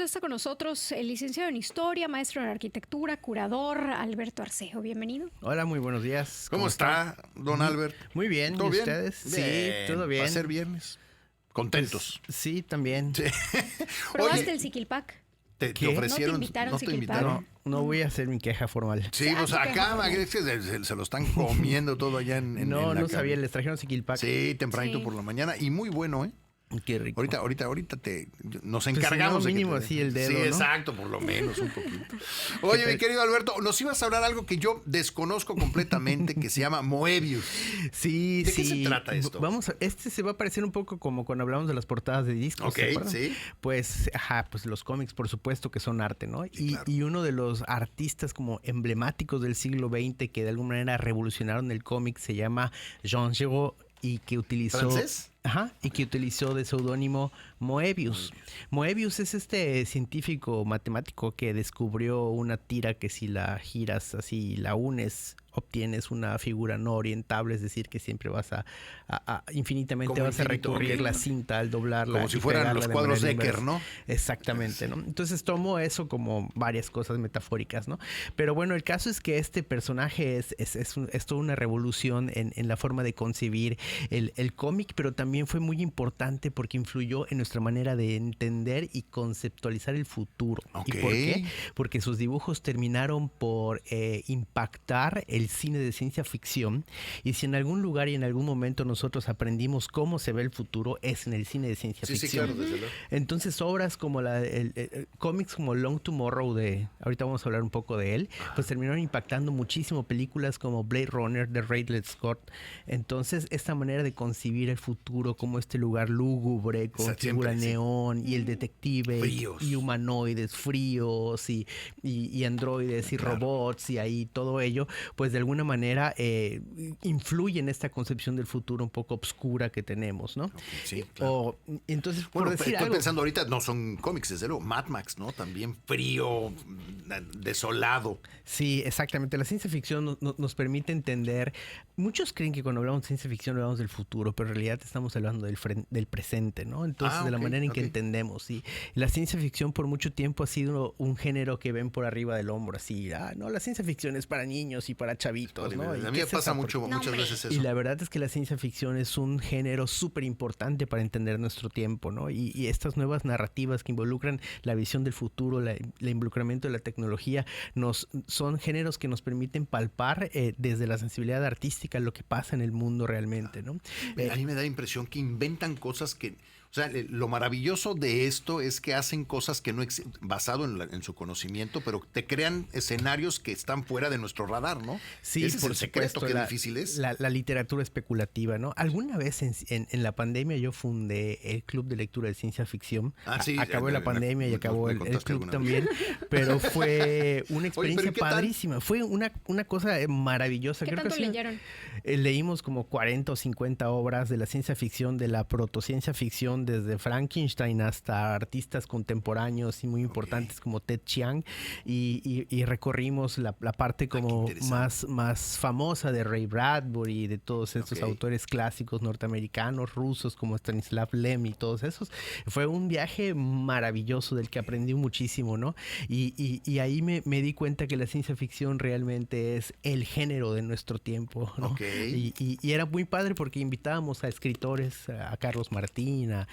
ya está con nosotros el licenciado en Historia, maestro en Arquitectura, curador, Alberto Arcejo. Bienvenido. Hola, muy buenos días. ¿Cómo está, don Albert? Muy bien, ¿Todo ¿y bien? ustedes? Bien. Sí, todo bien. Va a ser viernes. Contentos. Pues, sí, también. Sí. ¿Probaste Oye, el Siquilpac? ¿te ¿Qué? ofrecieron? ¿No te invitaron, ¿No te Siquilpac? invitaron? No voy a hacer mi queja formal. Sí, pues Ah, acá qué es que se lo están comiendo todo allá en No la sabía, cabina. les trajeron Siquilpac. Sí, tempranito Sí. por la mañana y muy bueno, ¿eh? Qué rico. Ahorita nos si encargamos no, de que mínimo te- así el dedo, Sí, ¿no? exacto, por lo menos un poquito. Oye, mi querido Alberto, nos ibas a hablar algo que yo desconozco completamente, que se llama Moebius. Sí, ¿De sí. qué se trata esto? Vamos a, se va a parecer un poco como cuando hablamos de las portadas de discos. Ok, ¿se acuerdan? sí. Pues, pues los cómics, por supuesto que son arte, ¿no? Sí, claro. Y uno de los artistas como emblemáticos del siglo XX que de alguna manera revolucionaron el cómic se llama Jean Giraud y que utilizó... ¿Francés? Ajá, y que utilizó de seudónimo Moebius. Moebius es este científico matemático que descubrió una tira que si la giras así y la unes, obtienes una figura no orientable, es decir, que siempre vas a infinitamente Como vas a infinito, recorrer ok. la cinta al doblarla. Como si y fueran pegarla los de cuadros manera Decker, inversa. ¿no? Exactamente, ¿no? Entonces tomo eso como varias cosas metafóricas, ¿no? Pero bueno, el caso es que este personaje es toda una revolución en la forma de concebir el cómic, pero también fue muy importante porque influyó en nuestra manera de entender y conceptualizar el futuro. Ok. ¿Y por qué? Porque sus dibujos terminaron por impactar el cine de ciencia ficción. Y si en algún lugar y en algún momento nosotros aprendimos cómo se ve el futuro, es en el cine de ciencia Sí, ficción. claro, desde luego. Entonces obras como cómics como Long Tomorrow, ahorita vamos a hablar un poco de él, pues terminaron impactando muchísimo películas como Blade Runner de Ridley Scott. Entonces esta manera de concebir el futuro como este lugar lúgubre con Siempre, figura sí. neón y el detective Fríos. y humanoides fríos y androides y Claro. robots y ahí todo ello, pues de alguna manera influye en esta concepción del futuro un poco obscura que tenemos, ¿no? Ok, sí, claro. Entonces, Bueno, por decir estoy algo, pensando ahorita, no son cómics, desde luego. Mad Max, ¿no? También frío, desolado. sí, exactamente. La ciencia ficción nos permite entender. Muchos creen que cuando hablamos de ciencia ficción hablamos del futuro, pero en realidad estamos hablando del presente, ¿no? Entonces, de la ok, manera en ok. que entendemos. Sí. La ciencia ficción por mucho tiempo ha sido un género que ven por arriba del hombro, así. No, la ciencia ficción es para niños y para chavitos, ¿no? A ¿Y mí qué me es pasa esa mucho, No, muchas hombre. veces Y eso. la verdad es que la ciencia ficción es un género súper importante para entender nuestro tiempo, ¿no? Y estas nuevas narrativas que involucran la visión del futuro, el involucramiento de la tecnología, son géneros que nos permiten palpar desde la sensibilidad artística lo que pasa en el mundo realmente, ¿no? A mí me da la impresión que inventan cosas que... O sea, lo maravilloso de esto es que hacen cosas que no basado en su conocimiento, pero te crean escenarios que están fuera de nuestro radar, ¿no? Sí, Ese es por el secreto, supuesto, qué difícil es. La literatura especulativa, ¿no? Alguna vez en la pandemia yo fundé el Club de Lectura de Ciencia Ficción. Ah, sí, Acabó la pandemia y me acabó el contaste club alguna también, pero fue una experiencia ¿qué tal? padrísima. Fue una cosa maravillosa. ¿Qué Creo tanto que ha sido- leyeron? Leímos como 40 o 50 obras de la ciencia ficción, de la protociencia ficción, desde Frankenstein hasta artistas contemporáneos y muy importantes como Ted Chiang, y recorrimos la parte como qué interesante. más famosa de Ray Bradbury y de todos estos Ok. autores clásicos norteamericanos, rusos como Stanislav Lem y todos esos. Fue un viaje maravilloso del que aprendí muchísimo, ¿no? Y ahí me di cuenta que la ciencia ficción realmente es el género de nuestro tiempo, ¿no? Ok. Y era muy padre porque invitábamos a escritores, a Carlos Martín, a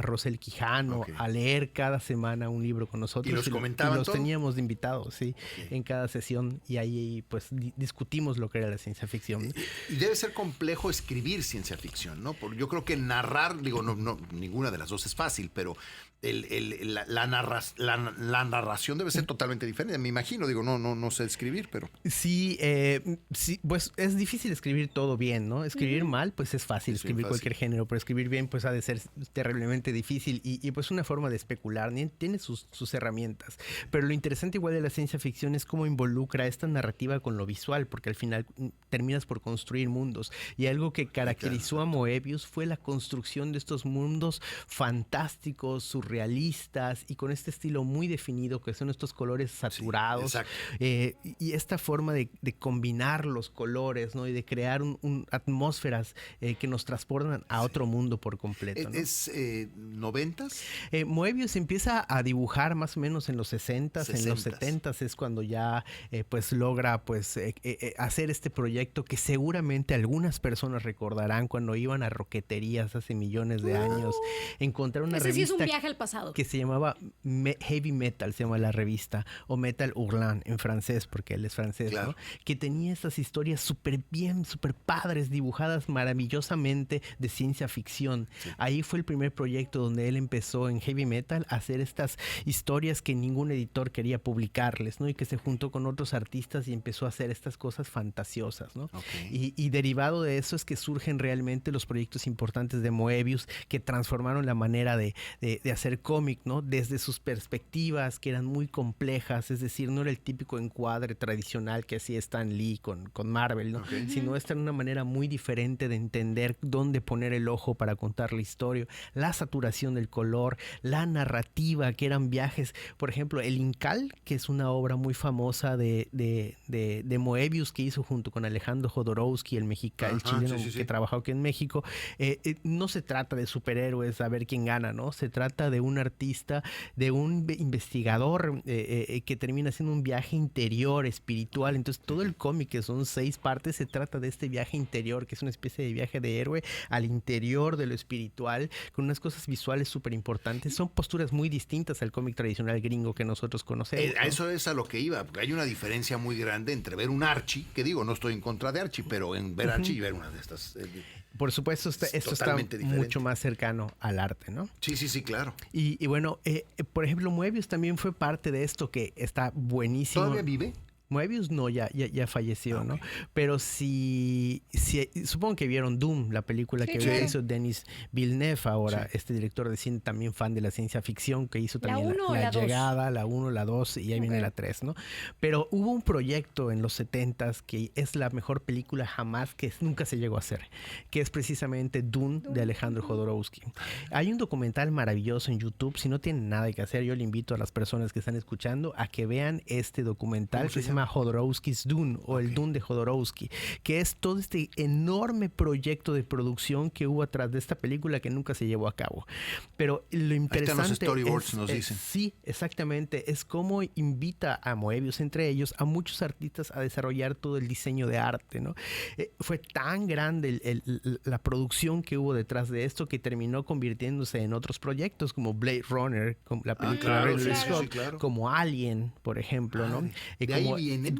Rosel Quijano, Ok. a leer cada semana un libro con nosotros. ¿Y los comentaban y los todo? teníamos de invitados, sí, Ok. en cada sesión. Y ahí pues discutimos lo que era la ciencia ficción. Y debe ser complejo escribir ciencia ficción, ¿no? Porque yo creo que narrar, digo, no, ninguna de las dos es fácil, pero la narración debe ser totalmente diferente. Me imagino, digo, no sé escribir, pero... Sí, sí, pues es difícil escribir todo bien, ¿no? Escribir mal, pues es fácil Es bien escribir fácil. cualquier género, pero escribir bien, pues ha de ser terriblemente difícil y pues una forma de especular, tiene sus herramientas. Pero lo interesante igual de la ciencia ficción es cómo involucra esta narrativa con lo visual, porque al final terminas por construir mundos. Y algo que caracterizó a Moebius fue la construcción de estos mundos fantásticos, surrealistas, realistas y con este estilo muy definido que son estos colores saturados. Sí, exacto. Y esta forma de combinar los colores, ¿no? Y de crear atmósferas que nos transportan a otro mundo por completo, ¿no? ¿Es 90s? Moebius empieza a dibujar más o menos en los 60s, en los 70s es cuando ya pues logra pues hacer este proyecto que seguramente algunas personas recordarán cuando iban a roqueterías hace millones de años, encontrar una Ese sí es revista un viaje al pasado. que se llamaba Heavy Metal, se llama la revista, o Metal Hurlant en francés, porque él es francés, claro, ¿no? Que tenía estas historias súper bien, súper padres, dibujadas maravillosamente de ciencia ficción. Sí. Ahí fue el primer proyecto donde él empezó en Heavy Metal a hacer estas historias que ningún editor quería publicarles, ¿no? Y que se juntó con otros artistas y empezó a hacer estas cosas fantasiosas, ¿no? Okay. Y derivado de eso es que surgen realmente los proyectos importantes de Moebius que transformaron la manera de hacer cómic, ¿no? Desde sus perspectivas que eran muy complejas, es decir, no era el típico encuadre tradicional que hacía Stan Lee con Marvel, ¿no? Okay. Sino esta era una manera muy diferente de entender dónde poner el ojo para contar la historia, la saturación del color, la narrativa, que eran viajes, por ejemplo, El Incal, que es una obra muy famosa de Moebius que hizo junto con Alejandro Jodorowsky, el chileno que trabajó aquí en México. No se trata de superhéroes a ver quién gana, ¿no? Se trata de un artista, de un investigador que termina haciendo un viaje interior, espiritual. Entonces todo el cómic, que son 6 partes, se trata de este viaje interior, que es una especie de viaje de héroe al interior de lo espiritual, con unas cosas visuales súper importantes. Son posturas muy distintas al cómic tradicional gringo que nosotros conocemos, ¿no? A eso es a lo que iba, porque hay una diferencia muy grande entre ver un Archie, que digo, no estoy en contra de Archie, pero en ver Archie y ver una de estas... Por supuesto, esto está mucho más cercano al arte, ¿no? Sí, claro. Y bueno, por ejemplo, Moebius también fue parte de esto que está buenísimo. ¿Todavía vive? Moebius no, ya falleció, okay, ¿no? Pero si supongo que vieron Doom, la película que hizo Denis Villeneuve ahora, este director de cine también fan de la ciencia ficción, que hizo también la Llegada, la 1, la 2 y ahí viene la 3, ¿no? Pero hubo un proyecto en los 70s que es la mejor película jamás, que nunca se llegó a hacer, que es precisamente Dune de Alejandro Jodorowsky. Hay un documental maravilloso en YouTube, si no tienen nada que hacer, yo le invito a las personas que están escuchando a que vean este documental que se llama Jodorowsky's Dune, o el Dune de Jodorowsky, que es todo este enorme proyecto de producción que hubo atrás de esta película que nunca se llevó a cabo. Pero lo interesante ahí están los storyboards, nos dicen. Sí, exactamente, es cómo invita a Moebius, entre ellos, a muchos artistas a desarrollar todo el diseño de arte, ¿no? Fue tan grande la producción que hubo detrás de esto que terminó convirtiéndose en otros proyectos como Blade Runner, como la película de Ridley Scott, como Alien, por ejemplo, ¿no?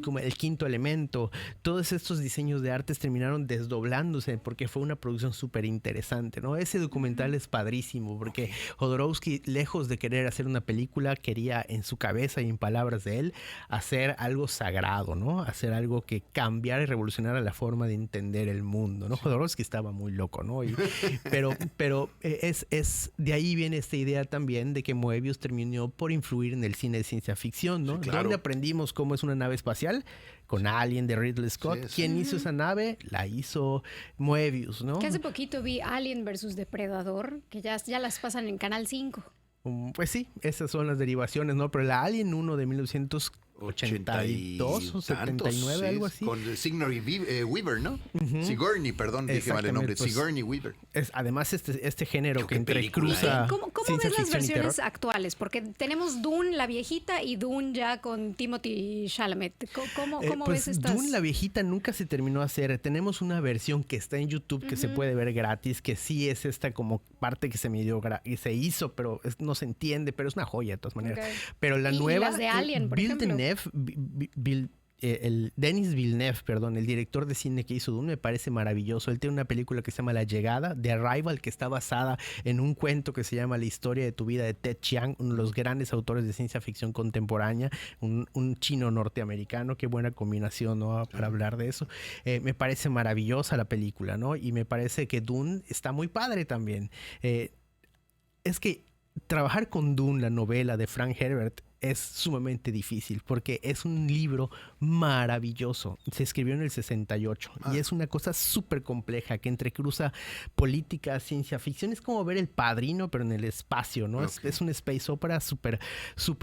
Como El Quinto Elemento. Todos estos diseños de artes terminaron desdoblándose porque fue una producción súper interesante, ¿no? Ese documental es padrísimo porque Jodorowsky, lejos de querer hacer una película, quería en su cabeza y en palabras de él hacer algo sagrado, ¿no? Hacer algo que cambiara y revolucionara la forma de entender el mundo, ¿no? Jodorowsky estaba muy loco, ¿no? Pero es de ahí viene esta idea también de que Moebius terminó por influir en el cine de ciencia ficción, ¿no? Sí, claro. ¿Dónde aprendimos cómo es una nave espacial? Con Alien de Ridley Scott. Sí. ¿Quién hizo esa nave? La hizo Moebius, ¿no? Que hace poquito vi Alien versus Depredador, que ya las pasan en Canal 5. Pues sí, esas son las derivaciones, ¿no? Pero la Alien 1 de 1982 o 79, sí, algo así. Con Sigourney Weaver, ¿no? Sigourney, perdón, dije mal el nombre. Pues, Sigourney Weaver. Además, este género que entrecruza. ¿Cómo ves las versiones actuales? Porque tenemos Dune, la viejita, y Dune ya con Timothée Chalamet. ¿Cómo pues ves estas? Dune, la viejita, nunca se terminó a hacer. Tenemos una versión que está en YouTube que se puede ver gratis, que sí es esta como parte que se se hizo, pero no se entiende, pero es una joya de todas maneras. Okay. Pero la nueva, las de Alien, por ejemplo. Denis Villeneuve, perdón, el director de cine que hizo Dune, me parece maravilloso. Él tiene una película que se llama La Llegada, The Arrival, que está basada en un cuento que se llama La historia de tu vida, de Ted Chiang, uno de los grandes autores de ciencia ficción contemporánea, un chino norteamericano. Qué buena combinación, ¿no? Para hablar de eso. Me parece maravillosa la película, ¿no? Y me parece que Dune está muy padre también. Es que trabajar con Dune, la novela de Frank Herbert, es sumamente difícil porque es un libro maravilloso. Se escribió en el 68 y es una cosa súper compleja que entrecruza política, ciencia ficción. Es como ver El Padrino, pero en el espacio, ¿no? Okay. Es una space opera súper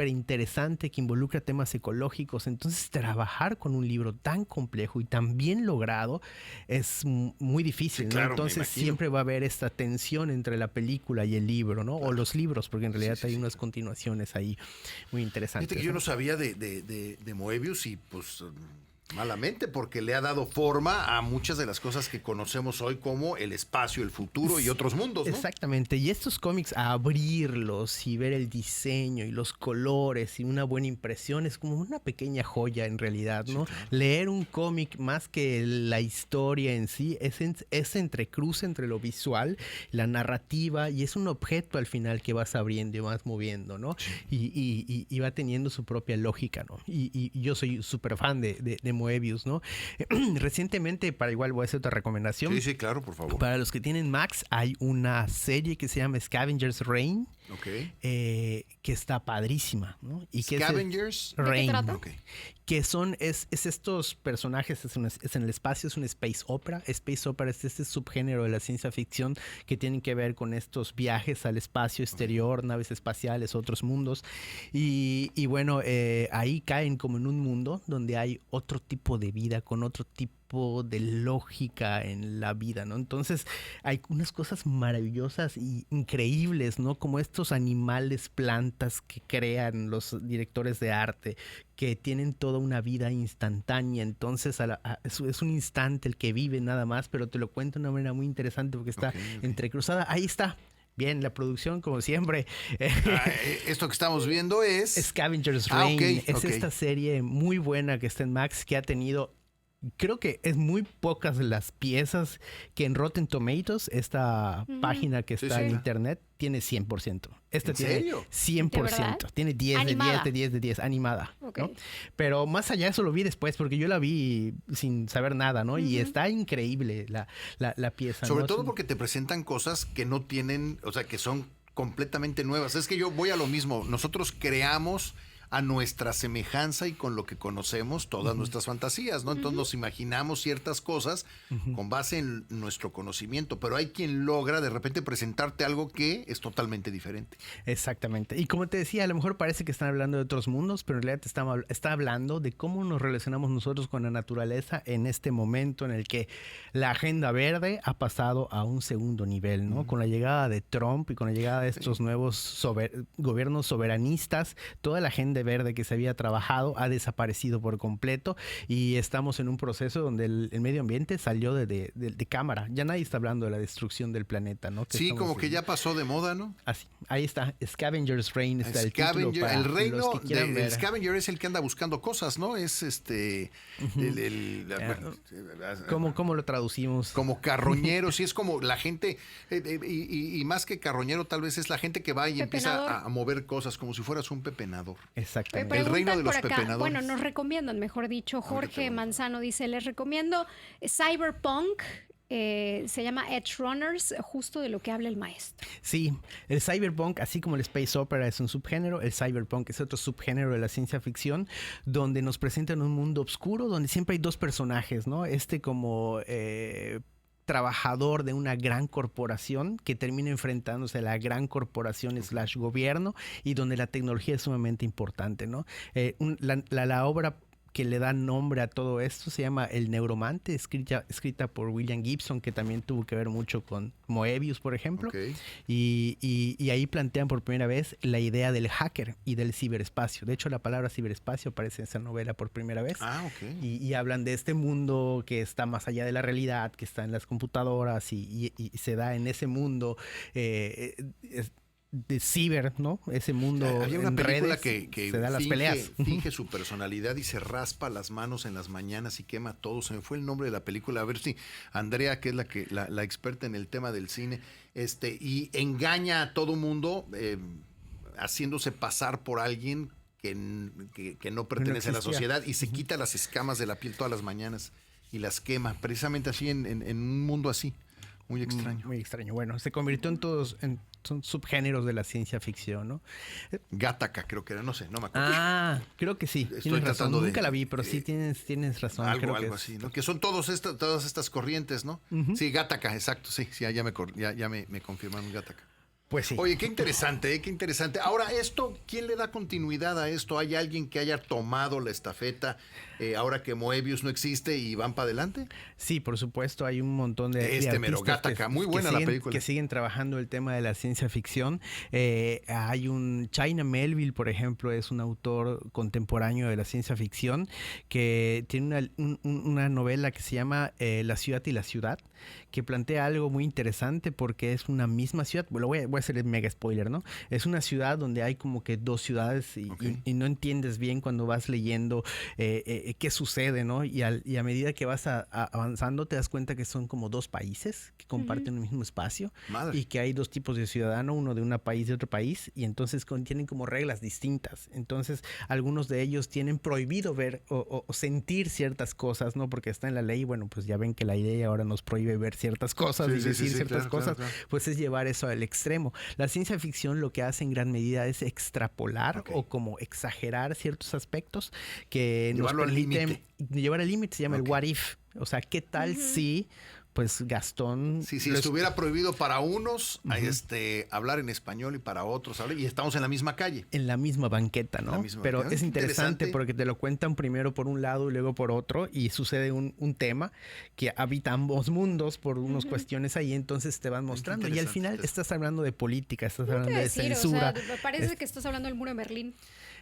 interesante que involucra temas ecológicos. Entonces, trabajar con un libro tan complejo y tan bien logrado es muy difícil, Sí, ¿no? claro, Entonces, siempre va a haber esta tensión entre la película y el libro, ¿no? Claro. O los libros, porque en realidad Sí, hay sí, unas claro. continuaciones ahí muy interesante. Fíjate que yo no sabía de Moebius y pues malamente porque le ha dado forma a muchas de las cosas que conocemos hoy como el espacio, el futuro y otros mundos, ¿no? Exactamente. Y estos cómics, a abrirlos y ver el diseño y los colores y una buena impresión es como una pequeña joya en realidad, ¿no? Sí, claro. Leer un cómic más que la historia en sí es entrecruce entre lo visual, la narrativa y es un objeto al final que vas abriendo y vas moviendo, ¿no? Sí. Y va teniendo su propia lógica, ¿no? Y yo soy súper fan de Moebius, ¿no? Recientemente, para igual voy a hacer otra recomendación. Sí, sí, claro, por favor. Para los que tienen Max, hay una serie que se llama Scavenger's Reign, que está padrísima, ¿no? Y que Scavengers Reign, ¿de qué trata? Okay. que son es estos personajes, es en el espacio, es una space opera. Space opera es este subgénero de la ciencia ficción que tienen que ver con estos viajes al espacio exterior, naves espaciales, otros mundos. Y bueno, ahí caen como en un mundo donde hay otro tipo de vida, con otro tipo de lógica en la vida, ¿no? Entonces hay unas cosas maravillosas y increíbles, ¿no? Como estos animales, plantas que crean los directores de arte, que tienen toda una vida instantánea. Entonces es un instante el que vive nada más, pero te lo cuento de una manera muy interesante porque está entrecruzada. Ahí está. Bien, la producción, como siempre. Esto que estamos viendo es Scavenger's Reign. Es esta serie muy buena que está en Max, que ha tenido... Creo que es muy pocas las piezas que en Rotten Tomatoes, esta página que está en internet, tiene 100%. Esta ¿En tiene serio? 100%. Tiene 10 animada. de 10 de 10 de 10, animada. Okay. ¿No? Pero más allá, eso lo vi después, porque yo la vi sin saber nada, ¿no? Y está increíble la pieza. Sobre ¿no? todo porque te presentan cosas que no tienen, o sea, que son completamente nuevas. Es que yo voy a lo mismo. Nosotros creamos a nuestra semejanza y con lo que conocemos todas nuestras fantasías, ¿no? Entonces nos imaginamos ciertas cosas con base en nuestro conocimiento, pero hay quien logra de repente presentarte algo que es totalmente diferente. Exactamente. Y como te decía, a lo mejor parece que están hablando de otros mundos, pero en realidad está hablando de cómo nos relacionamos nosotros con la naturaleza en este momento en el que la agenda verde ha pasado a un segundo nivel, ¿no? Con la llegada de Trump y con la llegada de estos nuevos gobiernos soberanistas, toda la agenda verde que se había trabajado ha desaparecido por completo y estamos en un proceso donde el medio ambiente salió de cámara. Ya nadie está hablando de la destrucción del planeta, ¿no? Sí, como que ya pasó de moda, ¿no? Así, ahí está. Scavenger's Reign está el título para el reino los que quieran ver. el Scavenger es el que anda buscando cosas, ¿no? Es ¿Cómo lo traducimos? Como carroñero, sí, es como la gente, y más que carroñero, tal vez es la gente que va y empieza a mover cosas, como si fueras un pepenador. Exactamente. El reino de los acá, pepenadores. bueno, nos recomiendan, mejor dicho, Jorge Manzano dice, les recomiendo Cyberpunk, se llama Edge Runners, justo de lo que habla el maestro. Sí, el cyberpunk, así como el space opera es un subgénero, el cyberpunk es otro subgénero de la ciencia ficción, donde nos presentan un mundo oscuro, donde siempre hay dos personajes, ¿no? Como trabajador de una gran corporación que termina enfrentándose a la gran corporación / gobierno y donde la tecnología es sumamente importante, ¿no? La obra que le da nombre a todo esto se llama El Neuromante, escrita por William Gibson, que también tuvo que ver mucho con Moebius, por ejemplo. Y ahí plantean por primera vez la idea del hacker y del ciberespacio. De hecho, la palabra ciberespacio aparece en esa novela por primera vez. Y hablan de este mundo que está más allá de la realidad, que está en las computadoras y se da en ese mundo de ciber, ¿no? Ese mundo. Había una película que se da las peleas. Finge su personalidad y se raspa las manos en las mañanas y quema todo. Se me fue el nombre de la película. A ver si Andrea, que es la experta en el tema del cine, y engaña a todo mundo haciéndose pasar por alguien que no pertenece a la sociedad y se quita las escamas de la piel todas las mañanas y las quema, precisamente así en un mundo así. Muy extraño. Muy extraño. Bueno, se convirtió en todos, son subgéneros de la ciencia ficción, ¿no? Gattaca creo que era, no sé, no me acuerdo. Ah, creo que sí. Estoy Tienes razón. tratando de- Nunca la vi, pero sí tienes razón. Creo Algo que así, ¿no? Que son todas estas corrientes, ¿no? Sí, Gattaca, exacto, sí, ya me confirmaron Gattaca. Pues sí. Oye, qué interesante, qué interesante. Ahora, ¿quién le da continuidad a esto? ¿Hay alguien que haya tomado la estafeta ahora que Moebius no existe y van para adelante? Sí, por supuesto, hay un montón de mero artistas Gattaca, muy buena la película. que siguen trabajando el tema de la ciencia ficción. Hay un China Melville, por ejemplo, es un autor contemporáneo de la ciencia ficción que tiene una novela que se llama La ciudad y la ciudad, que plantea algo muy interesante porque es una misma ciudad. Bueno, voy a hacer el mega spoiler, ¿no? Es una ciudad donde hay como que dos ciudades y no entiendes bien cuando vas leyendo qué sucede, ¿no? Y a medida que vas avanzando te das cuenta que son como dos países que comparten un mismo espacio. Madre. Y que hay dos tipos de ciudadano, uno de un país y otro país, y entonces tienen como reglas distintas. Entonces algunos de ellos tienen prohibido ver o sentir ciertas cosas, ¿no? Porque está en la ley. Bueno, pues ya ven que la ley ahora nos prohíbe ver ciertas cosas y decir ciertas cosas. Claro. Pues es llevar eso al extremo. La ciencia ficción lo que hace en gran medida es extrapolar o como exagerar ciertos aspectos que llevarlo nos permiten llevar al límite. Se llama el what if. O sea, ¿qué tal si pues Gastón... Si estuviera prohibido para unos hablar en español y para otros hablar, y estamos en la misma calle. En la misma banqueta, ¿no? Pero es interesante porque te lo cuentan primero por un lado y luego por otro, y sucede un tema que habita ambos mundos por unas cuestiones ahí, entonces te van mostrando. Y al final estás hablando de política, estás hablando de censura. O sea, parece que estás hablando del muro de Berlín.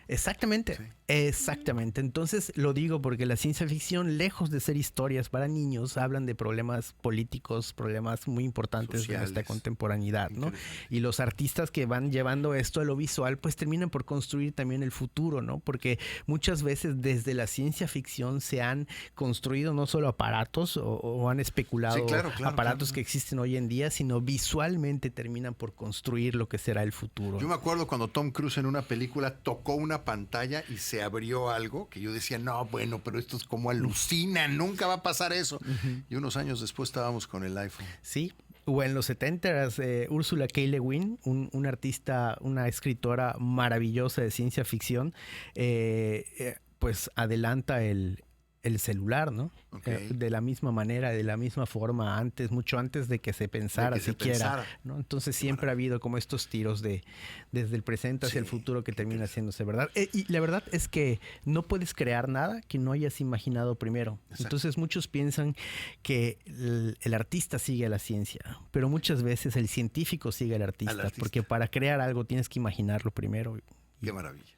Exactamente, exactamente. Entonces lo digo porque la ciencia ficción, lejos de ser historias para niños, hablan de problemas políticos, problemas muy importantes de nuestra contemporaneidad, ¿no? Y los artistas que van llevando esto a lo visual, pues terminan por construir también el futuro, ¿no? Porque muchas veces desde la ciencia ficción se han construido no solo aparatos o han especulado aparatos que existen hoy en día, sino visualmente terminan por construir lo que será el futuro. Yo me acuerdo cuando Tom Cruise en una película tocó una pantalla y se abrió algo que yo decía, no, bueno, pero esto es como alucina, nunca va a pasar eso. Y unos años después estábamos con el iPhone. Sí. O en los 70s, Ursula K. Le Guin, un artista, una escritora maravillosa de ciencia ficción, pues adelanta el celular, ¿no? De la misma manera, de la misma forma, mucho antes de que se pensara siquiera, ¿no? Entonces siempre ha habido como estos tiros desde el presente hacia el futuro que termina haciéndose verdad. Y la verdad es que no puedes crear nada que no hayas imaginado primero. Exacto. Entonces muchos piensan que el artista sigue a la ciencia, pero muchas veces el científico sigue al artista, porque para crear algo tienes que imaginarlo primero. Qué maravilla.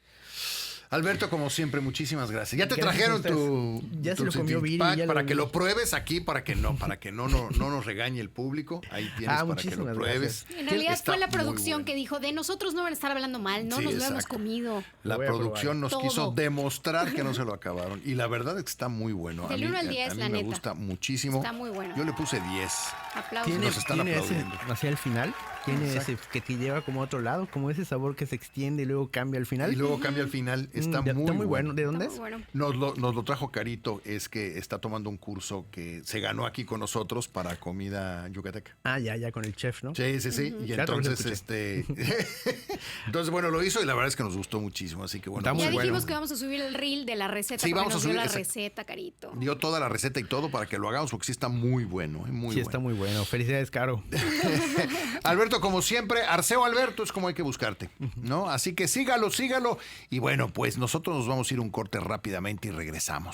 Alberto, como siempre, muchísimas gracias. Ya te trajeron tu ya se lo comió Viri, para que lo pruebes aquí, para que no nos regañe el público. Ahí tienes para que lo pruebes. En realidad fue la producción que dijo, de nosotros no van a estar hablando mal, no nos lo hemos comido. La producción nos quiso demostrar que no se lo acabaron. Y la verdad es que está muy bueno. Del 1 al 10, a mí me gusta muchísimo. Está muy bueno. Yo le puse 10. Aplausos. Nos están aplaudiendo. Hacia el final. Tiene ese que te lleva como a otro lado, como ese sabor que se extiende y luego cambia al final. Y luego cambia al final. Está muy bueno. ¿De dónde es? Bueno. Nos lo trajo Carito, es que está tomando un curso que se ganó aquí con nosotros para comida yucateca. Ah, ya con el chef, ¿no? Sí. Y entonces, entonces, bueno, lo hizo y la verdad es que nos gustó muchísimo, así que bueno. Ya dijimos que vamos a subir el reel de la receta. Sí, vamos a subir la receta, Carito. Dio toda la receta y todo para que lo hagamos, porque sí está muy bueno, está muy bueno. Felicidades, Caro. Alberto, como siempre, Arceo Alberto es como hay que buscarte, ¿no? Así que sígalo. Y bueno, pues nosotros nos vamos a ir un corte rápidamente y regresamos.